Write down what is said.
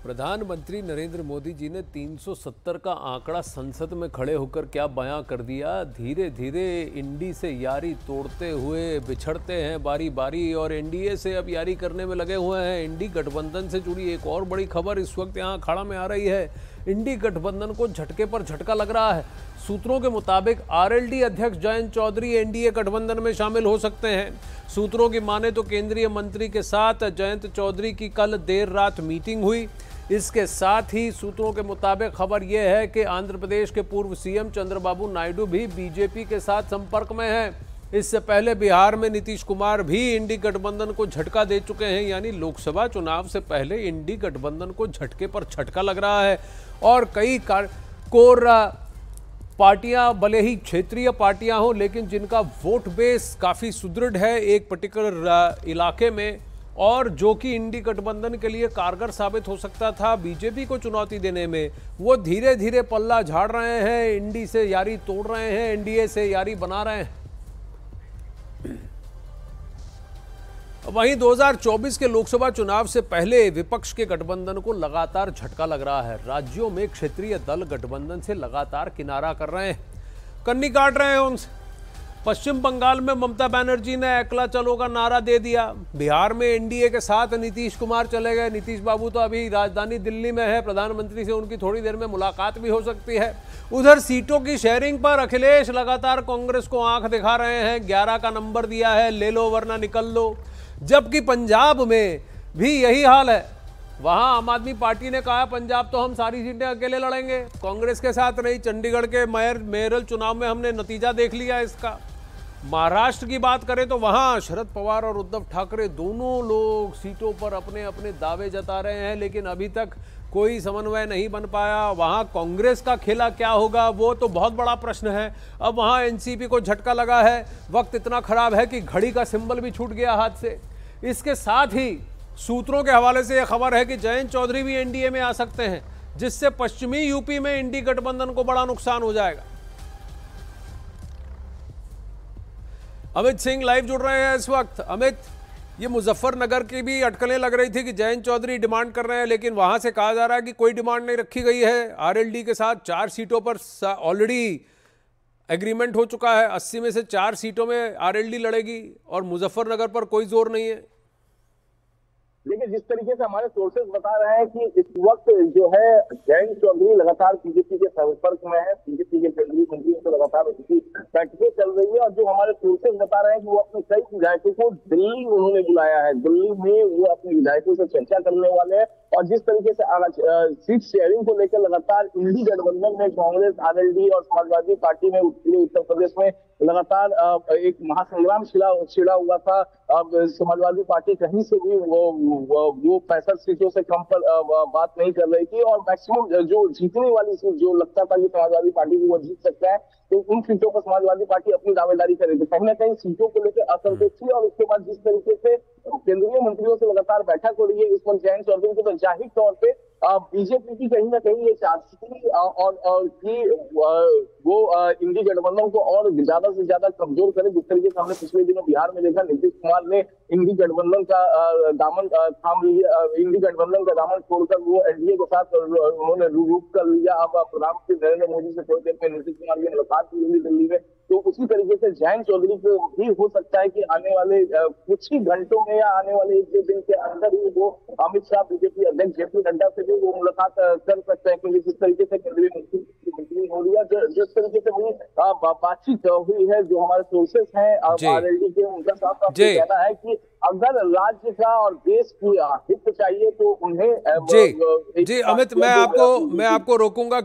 प्रधानमंत्री नरेंद्र मोदी जी ने 370 का आंकड़ा संसद में खड़े होकर क्या बयां कर दिया। धीरे धीरे इंडी से यारी तोड़ते हुए बिछड़ते हैं बारी बारी और एनडीए से अब यारी करने में लगे हुए हैं। इंडी गठबंधन से जुड़ी एक और बड़ी खबर इस वक्त यहां अखाड़ा में आ रही है। इंडी गठबंधन को झटके पर झटका लग रहा है। सूत्रों के मुताबिक आरएलडी अध्यक्ष जयंत चौधरी एनडीए गठबंधन में शामिल हो सकते हैं। सूत्रों की माने तो केंद्रीय मंत्री के साथ जयंत चौधरी की कल देर रात मीटिंग हुई। इसके साथ ही सूत्रों के मुताबिक खबर यह है कि आंध्र प्रदेश के पूर्व सीएम चंद्रबाबू नायडू भी बीजेपी के साथ संपर्क में हैं। इससे पहले बिहार में नीतीश कुमार भी इंडी गठबंधन को झटका दे चुके हैं। यानी लोकसभा चुनाव से पहले इंडी गठबंधन को झटके पर झटका लग रहा है और कई कोर पार्टियां, भले ही क्षेत्रीय पार्टियां हों, लेकिन जिनका वोट बेस काफ़ी सुदृढ़ है एक पर्टिकुलर इलाके में और जो कि इंडी गठबंधन के लिए कारगर साबित हो सकता था बीजेपी को चुनौती देने में, वो धीरे धीरे पल्ला झाड़ रहे हैं, इंडी से यारी तोड़ रहे हैं, एनडीए से यारी बना रहे हैं। वहीं 2024 के लोकसभा चुनाव से पहले विपक्ष के गठबंधन को लगातार झटका लग रहा है। राज्यों में क्षेत्रीय दल गठबंधन से लगातार किनारा कर रहे हैं, कन्नी काट रहे हैं उनसे। पश्चिम बंगाल में ममता बनर्जी ने अकेला चलो का नारा दे दिया। बिहार में एनडीए के साथ नीतीश कुमार चले गए। नीतीश बाबू तो अभी राजधानी दिल्ली में है, प्रधानमंत्री से उनकी थोड़ी देर में मुलाकात भी हो सकती है। उधर सीटों की शेयरिंग पर अखिलेश लगातार कांग्रेस को आंख दिखा रहे हैं। 11 का नंबर दिया है, ले लो वरना निकल लो। जबकि पंजाब में भी यही हाल है। वहां आम आदमी पार्टी ने कहा पंजाब तो हम सारी सीटें अकेले लड़ेंगे, कांग्रेस के साथ नहीं। चंडीगढ़ के मेयरल चुनाव में हमने नतीजा देख लिया इसका। महाराष्ट्र की बात करें तो वहां शरद पवार और उद्धव ठाकरे दोनों लोग सीटों पर अपने अपने दावे जता रहे हैं, लेकिन अभी तक कोई समन्वय नहीं बन पाया। वहां कांग्रेस का खेला क्या होगा वो तो बहुत बड़ा प्रश्न है। अब वहां एनसीपी को झटका लगा है। वक्त इतना खराब है कि घड़ी का सिंबल भी छूट गया हाथ से। इसके साथ ही सूत्रों के हवाले से यह खबर है कि जयंत चौधरी भी एनडीए में आ सकते हैं, जिससे पश्चिमी यूपी में इंडी गठबंधन को बड़ा नुकसान हो जाएगा। अमित सिंह लाइव जुड़ रहे हैं इस वक्त। अमित, ये मुजफ्फरनगर की भी अटकलें लग रही थी कि जयंत चौधरी डिमांड कर रहे हैं, लेकिन वहां से कहा जा रहा है कि कोई डिमांड नहीं रखी गई है। आरएलडी के साथ 4 सीटों पर ऑलरेडी एग्रीमेंट हो चुका है। 80 में से 4 सीटों में आरएलडी लड़ेगी और मुजफ्फरनगर पर कोई जोर नहीं है। देखिए, जिस तरीके से हमारे सोर्सेज बता रहे हैं कि इस वक्त जो है जयंत चौधरी लगातार बीजेपी के संपर्क में है। बीजेपी के केंद्रीय मंत्रियों से लगातार उनकी बैठकें चल रही है और जो हमारे सोर्सेज बता रहे हैं कि वो अपने कई विधायकों को दिल्ली उन्होंने बुलाया है। दिल्ली में वो अपने विधायकों से चर्चा करने वाले हैं और जिस तरीके से सीट शेयरिंग को लेकर लगातार इंडी गठबंधन में कांग्रेस, आरएलडी और समाजवादी पार्टी में उत्तर प्रदेश में लगातार एक महासंग्राम छिड़ा हुआ था। अब समाजवादी पार्टी कहीं से भी वो 65 सीटों से कम पर बात नहीं कर रही थी और मैक्सिमम जो जीतने वाली सीट जो लगता था कि समाजवादी पार्टी को वो जीत सकता है, तो उन सीटों पर समाजवादी पार्टी अपनी दावेदारी करेगी। कहीं ना कहीं सीटों को लेकर असंतोष थी और उसके बाद जिस तरीके से केंद्रीय मंत्रियों से लगातार बैठक हो रही है इस पर जयंत चौधरी को, तो जाहिर तौर पे बीजेपी की कहीं ना कहीं ये चाहती थी और कि वो इंडी गठबंधन को और ज्यादा से ज्यादा कमजोर करे। जिस तरीके से हमने पिछले दिनों बिहार में देखा, नीतीश कुमार ने इंडी गठबंधन का दामन थाम लिया, इंडी गठबंधन का दामन छोड़कर वो एनडीए के साथ उन्होंने रूप कर लिया। अब प्रधानमंत्री नरेंद्र मोदी से थोड़ी देर में नीतीश कुमार की मुलाकात हुई होगी दिल्ली में। तो उसी तरीके से जयंत चौधरी को भी हो सकता है कि आने वाले कुछ ही घंटों में या आने वाले 1-2 दिन के अंदर ही वो अमित शाह, बीजेपी अध्यक्ष जेपी नड्डा से भी वो मुलाकात कर सकते हैं, क्योंकि जिस तरीके से केंद्रीय मंत्री की मीटिंग हो रही है, जिस तरीके से वही बातचीत हुई है, जो हमारे सोर्सेस हैं आरएलडी के, उनका साफ कहना है कि अगर राज्य का और देश की हित चाहिए तो उन्हें जी अमित, मैं आपको रोकूंगा।